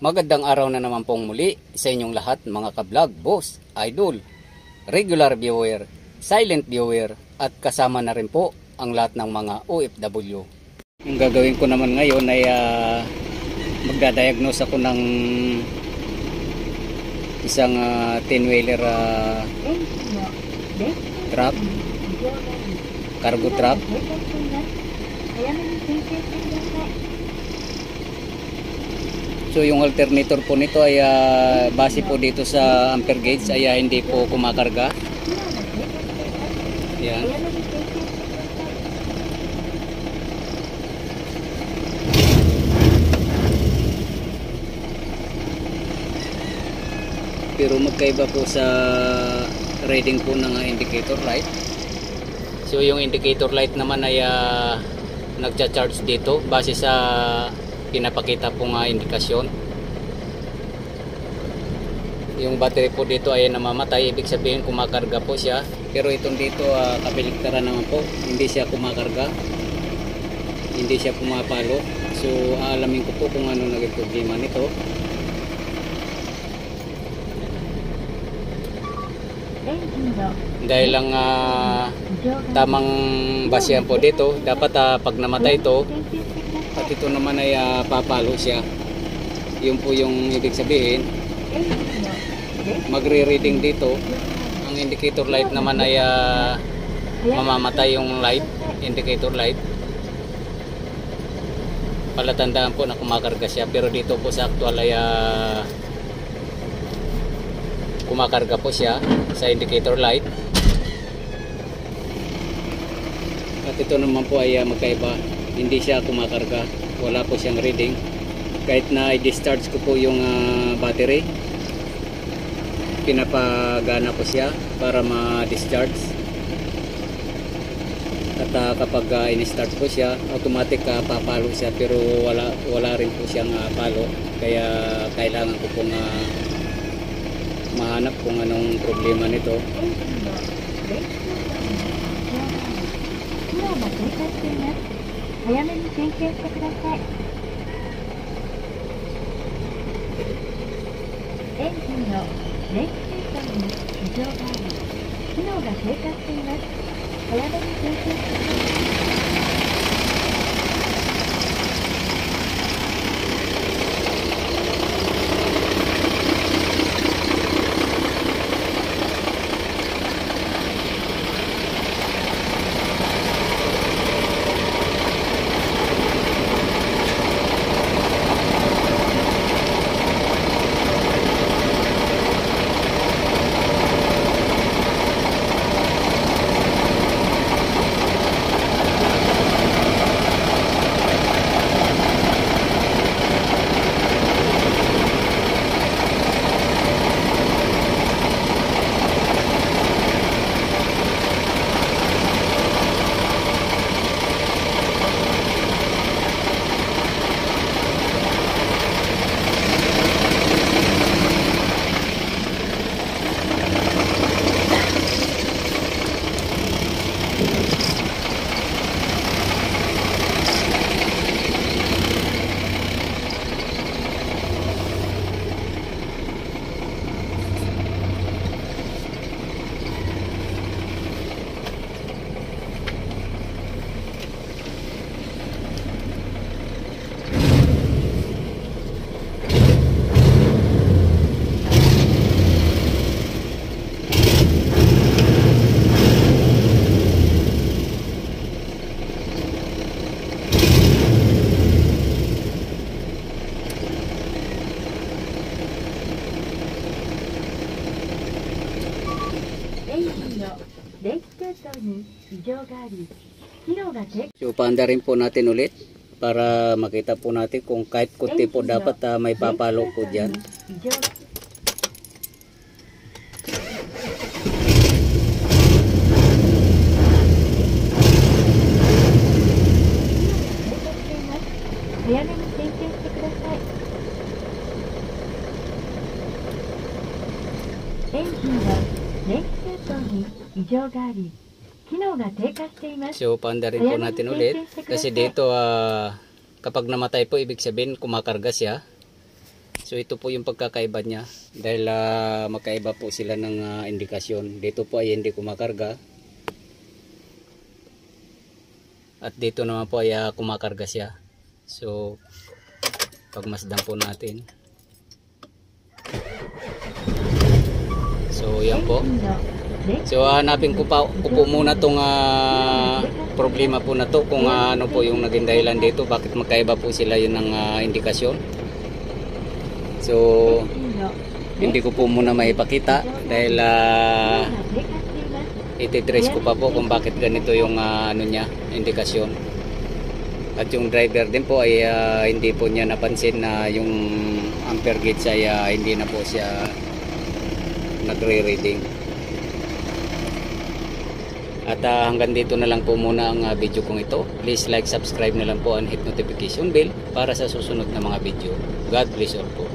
Magandang araw na naman pong muli sa inyong lahat mga ka-vlog, boss, idol, regular viewer, silent viewer at kasama na rin po ang lahat ng mga OFW. Yung gagawin ko naman ngayon ay magdadiagnose ako ng isang 10-wheeler truck, cargo truck. So yung alternator po nito ay base po dito sa ampere gauge ay hindi po kumakarga. Yan. Pero magkaiba po sa reading po ng indicator light. So yung indicator light naman ay nagcha-charge dito base sa pinapakita pong indikasyon. Yung battery po dito ay namamatay, ibig sabihin kumakarga po siya. Pero itong dito kabaliktaran naman po, hindi siya kumakarga, hindi siya pumapalo. So aalamin ko po kung ano naging problema nito. Dahil lang tamang basihan po dito, dapat pag namatay ito at ito naman ay papalo siya. Yun po yung ibig sabihin. Magre-reading dito. Ang indicator light naman ay mamamatay yung light, indicator light. Palatandaan po na kumakarga siya, pero dito po sa actual ay kumakarga po siya sa indicator light. At ito naman po ay magkaiba, hindi siya kumakarga, wala po siyang reading. Kahit na i-discharge ko po yung battery, pinapagana ko siya para ma-discharge. At kapag in-start po siya, automatic papalo siya, pero wala rin po siyang palo. Kaya kailangan ko pong mahanap kung anong problema nito. So paanda rin po natin ulit para makita po natin kung kahit kunti po dapat may papalo po dyan. So paanda rin po natin ulit kasi dito kapag namatay po ibig sabihin kumakarga siya. So ito po yung pagkakaiba niya dahil magkaiba po sila ng indikasyon. Dito po ay hindi kumakarga at dito naman po ay kumakarga siya. So pagmasdan po natin. So yan po. So hanapin ko po muna tong problema po na to kung ano po yung naging dahilan dito, bakit magkaiba po sila yun ng indikasyon. So hindi ko po muna maipakita dahil ititrace ko pa po kung bakit ganito yung ano niya, indikasyon. At yung driver din po ay hindi po niya napansin na yung ampere gauge ay hindi na po siya nagre-reading. At hanggang dito na lang po muna ang video kong ito. Please like, subscribe na lang po and hit notification bell para sa susunod na mga video. God bless all po.